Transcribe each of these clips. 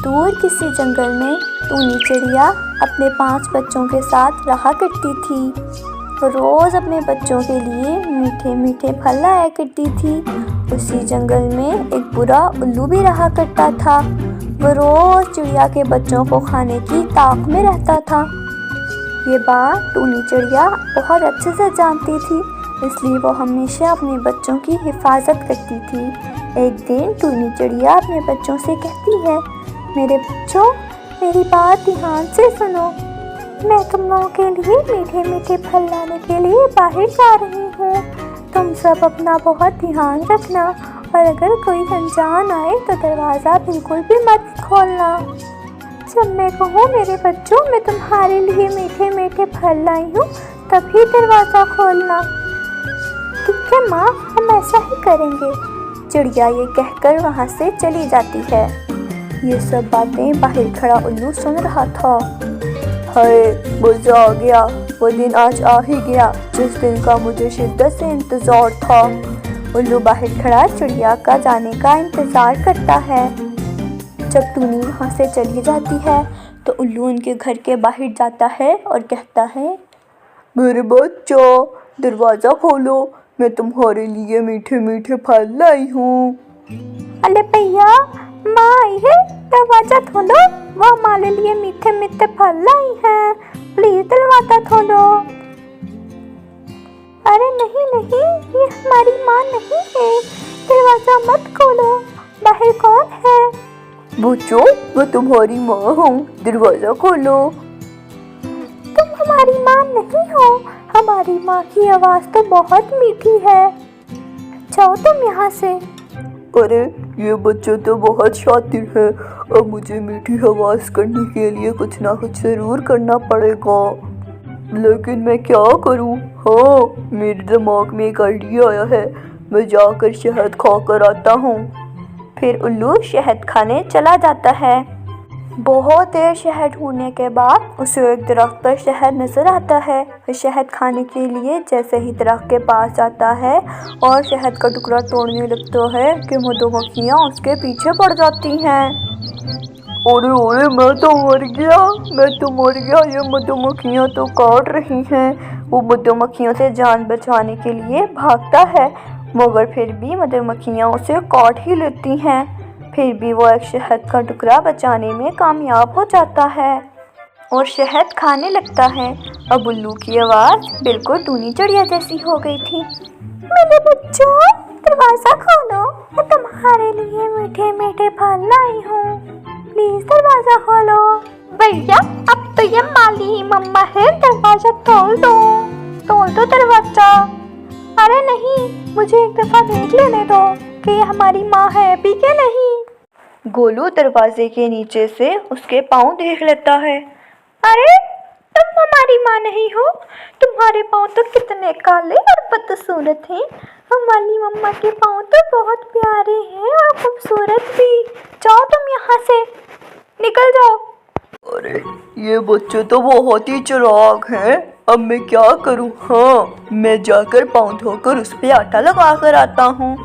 दूर किसी जंगल में टूनी चिड़िया अपने 5 बच्चों के साथ रहा करती थी। रोज़ अपने बच्चों के लिए मीठे मीठे फल लाया करती थी। उसी जंगल में एक बुरा उल्लू भी रहा करता था। वो रोज़ चिड़िया के बच्चों को खाने की ताक में रहता था। ये बात टूनी चिड़िया बहुत अच्छे से जानती थी, इसलिए वो हमेशा अपने बच्चों की हिफाजत करती थी। एक दिन टूनी चिड़िया अपने बच्चों से कहती है, मेरे बच्चों, मेरी बात ध्यान से सुनो। मैं तुम लोगों के लिए मीठे मीठे फल लाने के लिए बाहर जा रही हूँ। तुम सब अपना बहुत ध्यान रखना और अगर कोई अनजान आए तो दरवाज़ा बिल्कुल भी मत खोलना। जब मैं कहूँ मेरे बच्चों, मैं तुम्हारे लिए मीठे मीठे फल लाई हूँ, तभी दरवाज़ा खोलना। ठीक है माँ, हम ऐसा ही करेंगे। चिड़िया ये कहकर वहाँ से चली जाती है। ये सब बातें बाहर खड़ा उल्लू सुन रहा था। हाय, मज़ा आ गया, वो दिन आज आ ही गया जिस दिन का मुझे शिद्दत से इंतज़ार था। उल्लू बाहर खड़ा चिड़िया का जाने का इंतज़ार करता है। जब टूनी वहाँ से चली जाती है तो उल्लू उनके घर के बाहर जाता है और कहता है, मेरे बच्चों, दरवाज़ा खोलो, मैं तुम्हारे लिए मीठे मीठे फल लाई हूँ। अरे भैया, माँ आई है, दरवाज़ा खोलो, वो हमारे लिए मीठे मीठे फल लाई हैं, प्लीज़ दरवाज़ा खोलो। अरे नहीं नहीं, ये हमारी माँ नहीं है, दरवाज़ा मत खोलो, बाहर कौन है? बच्चों, मैं तुम्हारी माँ हूँ, दरवाज़ा खोलो। तुम हमारी माँ नहीं हो, हमारी माँ की आवाज़ तो बहुत मीठी है, जाओ तुम यहाँ से। अरे ये बच्चे तो बहुत शातिर है, अब मुझे मीठी आवाज़ करने के लिए कुछ ना कुछ ज़रूर करना पड़ेगा, लेकिन मैं क्या करूँ? हाँ, मेरे दिमाग में एक आइडिया आया है, मैं जाकर शहद खा कर आता हूँ। फिर उल्लू शहद खाने चला जाता है। बहुत देर शहद ढूंढने के बाद उसे एक दरख्त पर शहद नज़र आता है। वह शहद खाने के लिए जैसे ही दरख्त के पास जाता है और शहद का टुकड़ा तोड़ने लगता है कि मधुमक्खियाँ उसके पीछे पड़ जाती हैं। अरे अरे, मैं तो मर गया, ये मधुमक्खियाँ तो काट रही हैं। वो मधुमक्खियों से जान बचाने के लिए भागता है, मगर फिर भी मधुमक्खियाँ उसे काट ही लेती हैं। फिर भी वो एक शहद का टुकड़ा बचाने में कामयाब हो जाता है और शहद खाने लगता है। अब उल्लू की आवाज़ बिल्कुल टूनी चिड़िया जैसी हो गई थी। मेरे बच्चों, दरवाज़ा खोलो, मैं तुम्हारे लिए मीठे मीठे फल लाई हूँ, प्लीज़ दरवाज़ा खोलो। भैया, अब तो ये माली ही मम्मा है, दरवाज़ा खोल दो दरवाज़ा। अरे नहीं, मुझे एक दफ़ा देख लेने दो कि ये हमारी माँ है भी क्या नहीं। गोलू दरवाजे के नीचे से उसके पाँव देख लेता है। अरे, तुम हमारी माँ नहीं हो, तुम्हारे पाँव तो कितने काले और बदसूरत हैं। हमारी मम्मा के पाँव तो बहुत प्यारे हैं और खूबसूरत भी। जाओ तुम यहाँ से, निकल जाओ। अरे, ये बच्चे तो बहुत ही चालाक हैं, अब मैं क्या करूँ? हाँ, मैं जाकर पाँव धोकर उस पर आटा लगा कर आता हूँ।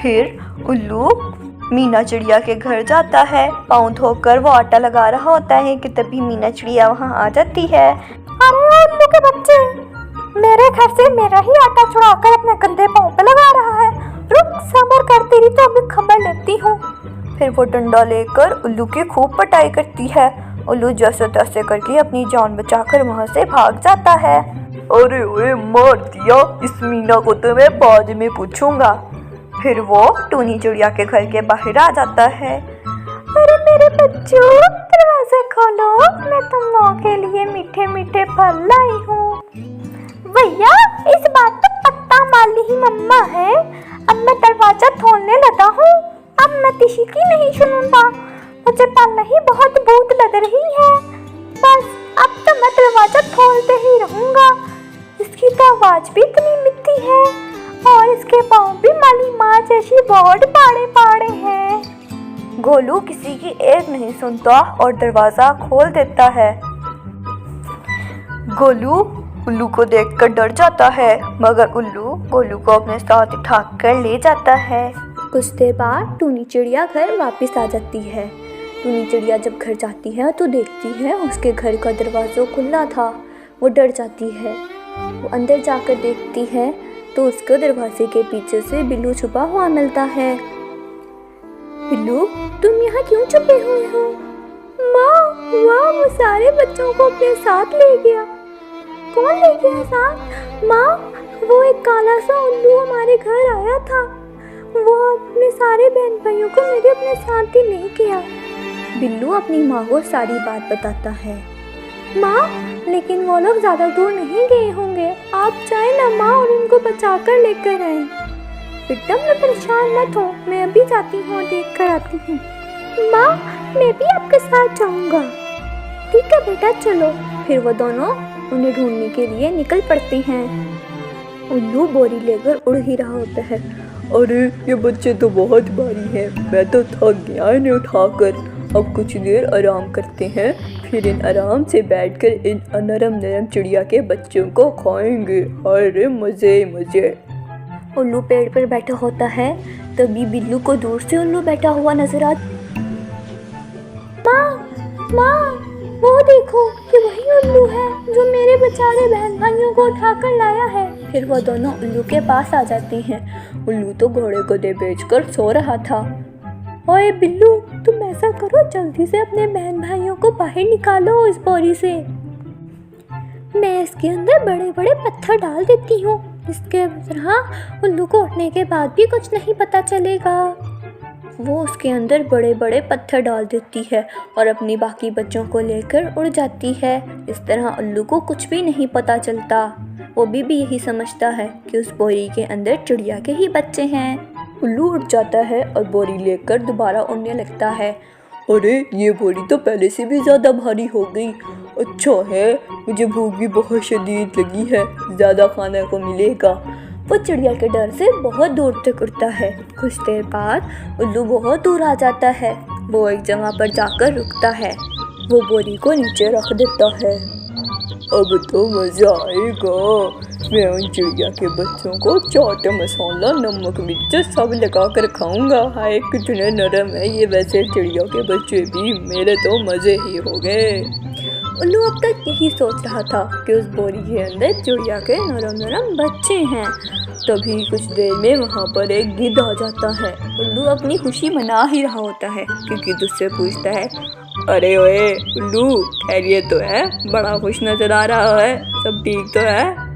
फिर उल्लू मीना चिड़िया के घर जाता है। पाँव धोकर वो आटा लगा रहा होता है कि तभी मीना चिड़िया वहाँ आ जाती है। अरे उल्लू के बच्चे, मेरे घर से मेरा ही आटा चुराकर अपने गंदे पाँव पे लगा रहा है, रुक सब्र कर, तेरी तो अभी खबर लेती हूँ। फिर वो डंडा लेकर उल्लू की खूब पिटाई करती है। उल्लू जैसे तैसे करके अपनी जान बचाकर वहाँ से भाग जाता है। अरे ओए, मार दिया, इस मीना को तो मैं बाद में पूछूंगा। फिर वो टूनी चिड़िया के घर के बाहर आ जाता है। अरे मेरे बच्चों, दरवाज़ा खोलो, मैं तुम लोगों के लिए मीठे मीठे फल लाई हूँ। भैया, इस बात तो पक्का माली ही मम्मा है, अब मैं दरवाज़ा खोलने लगा हूँ, अब मैं किसी की नहीं सुनूंगा, मुझे पहले ही बहुत भूख लग रही है, बस अब तो मैं दरवाज़ा खोलते ही रहूँगा। इसकी तो आवाज़ भी इतनी मीठी है और इसके पाँव भी माली माँ जैसी बहुत पाड़े पाड़े हैं। गोलू किसी की एक नहीं सुनता और दरवाज़ा खोल देता है। गोलू उल्लू को देखकर डर जाता है, मगर उल्लू गोलू को अपने साथ उठाकर ले जाता है। कुछ देर बाद टूनी चिड़िया घर वापस आ जाती है। टूनी चिड़िया जब घर जाती है तो देखती है उसके घर का दरवाज़ा खुला था। वो डर जाती है। वो अंदर जाकर देखती है तो उसको दरवाजे के पीछे से बिल्लू छुपा हुआ मिलता है। बिल्लू, तुम यहाँ क्यों छुपे हुए हो? माँ, वाह, वो सारे बच्चों को अपने साथ ले गया। कौन ले गया साथ? माँ, वो एक काला सा उल्लू हमारे घर आया था। वो अपने सारे बहन भाइयों को मेरे अपने साथ ही ले गया। बिल्लू अपनी माँ को सारी बात बताता है। माँ, लेकिन वो लोग ज़्यादा दूर नहीं गए होंगे। आप चाहे ना माँ और उनको बचा कर लेकर आए। बेटा, मैं परेशान मत हो, मैं अभी जाती हूँ, देख कर आती हूँ। माँ, मैं भी आपके साथ जाऊँगा। ठीक है बेटा, चलो। फिर वो दोनों उन्हें ढूंढने के लिए निकल पड़ते हैं। उल्लू बोरी लेकर उड़ ही रहा होता है। अरे, ये बच्चे तो बहुत भारी हैं, मैं तो थक गया इन्हें उठाकर। अब कुछ देर आराम करते हैं, फिर इन आराम से बैठकर इन नरम नरम चिड़िया के बच्चों को खाएंगे। अरे मज़े मज़े। उल्लू पेड़ पर बैठा होता है। तभी बिल्लू को दूर से उल्लू बैठा हुआ नजर आ। माँ, वो देखो, ये वही उल्लू है जो मेरे बेचारे बहन भाइयों को उठाकर लाया है। फिर वो दोनों उल्लू के पास आ जाते हैं। उल्लू तो घोड़े को दे बेचकर सो रहा था। ओए बिल्लू, तुम ऐसा करो, जल्दी से अपने बहन भाइयों को बाहर निकालो इस बोरी से। मैं इसके अंदर बड़े बड़े पत्थर डाल देती हूँ। इसके तरह उल्लू को उठने के बाद भी कुछ नहीं पता चलेगा। वो उसके अंदर बड़े बड़े पत्थर डाल देती है और अपनी बाकी बच्चों को लेकर उड़ जाती है। इस तरह उल्लू को कुछ भी नहीं पता चलता। वो भी यही समझता है कि उस बोरी के अंदर चिड़िया के ही बच्चे हैं। उल्लू उठ जाता है और बोरी लेकर दोबारा उड़ने लगता है। अरे, ये बोरी तो पहले से भी ज़्यादा भारी हो गई। अच्छा है, मुझे भूख भी बहुत शदीद लगी है, ज़्यादा खाने को मिलेगा। वो चिड़िया के डर से बहुत दूर तक उड़ता है। कुछ देर बाद उल्लू बहुत दूर आ जाता है। वो एक जगह पर जाकर रुकता है। वो बोरी को नीचे रख देता है। अब तो मज़ा आएगा। मैं उन चिड़िया के बच्चों को चाट मसाला, नमक, मिर्च सब लगा कर खाऊंगा। हाय, कितने नरम है ये। वैसे चिड़िया के बच्चे भी, मेरे तो मज़े ही हो गए। उल्लू अब तक यही सोच रहा था कि उस बोरी के अंदर चिड़िया के नरम नरम बच्चे हैं। तभी कुछ देर में वहाँ पर एक गिद्ध आ जाता है। उल्लू अपनी खुशी मना ही रहा होता है कि गिद्ध उससे पूछता है, अरे ओए उल्लू, खैरियत तो है? बड़ा खुश नजर आ रहा है, सब ठीक तो है?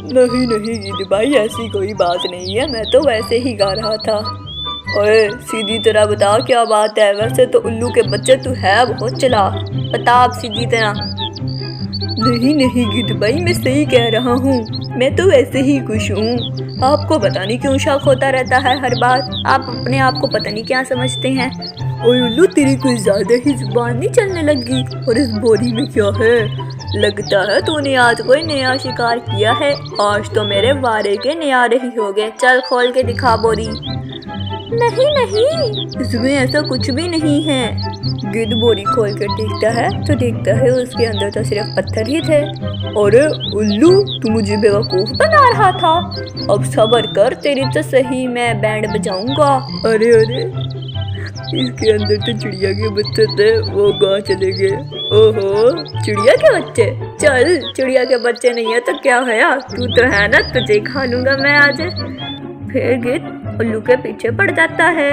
नहीं गिद्ध भाई, ऐसी कोई बात नहीं है, मैं तो वैसे ही गा रहा था। ओए, सीधी तरह बता क्या बात है? वैसे तो उल्लू के बच्चे तू है बहुत चालाक, बता आप सीधी तरह। नहीं गिद्ध भाई, मैं सही कह रहा हूँ, मैं तो वैसे ही खुश हूँ। आपको पता नहीं क्यों शक होता रहता है हर बात। आप अपने आप को पता नहीं क्या समझते हैं। ओए उल्लू, तेरी कुछ ज़्यादा ही जुबान नहीं चलने लगी। और इस बोरी में क्या है? लगता है तूने आज कोई नया शिकार किया है। आज तो मेरे वारे के न्यारे ही हो गए। चल खोल के दिखा बोरी। नहीं, इसमें ऐसा कुछ भी नहीं है। गिद्ध बोरी खोल कर देखता है तो देखता है उसके अंदर तो सिर्फ पत्थर ही थे। अरे उल्लू, तू मुझे बेवकूफ़ बना रहा था। अब सब्र कर, तेरी तो सही मैं बैंड बजाऊंगा। अरे, इसके अंदर तो चिड़िया के बच्चे थे, वो कहाँ चले गए? ओहो, चिड़िया के बच्चे? चल, चिड़िया के बच्चे नहीं है तो क्या है, तू तो है ना, तुझे खा लूंगा मैं आज। फिर गिद्ध उल्लू के पीछे पड़ जाता है।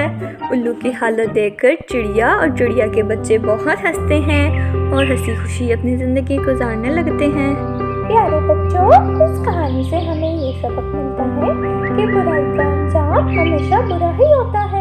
उल्लू की हालत देखकर चिड़िया और चिड़िया के बच्चे बहुत हंसते हैं और हंसी खुशी अपनी ज़िंदगी गुजारने लगते हैं। प्यारे बच्चों, इस कहानी से हमें ये सबक मिलता है कि बुराई का अंजाम हमेशा बुरा ही होता है।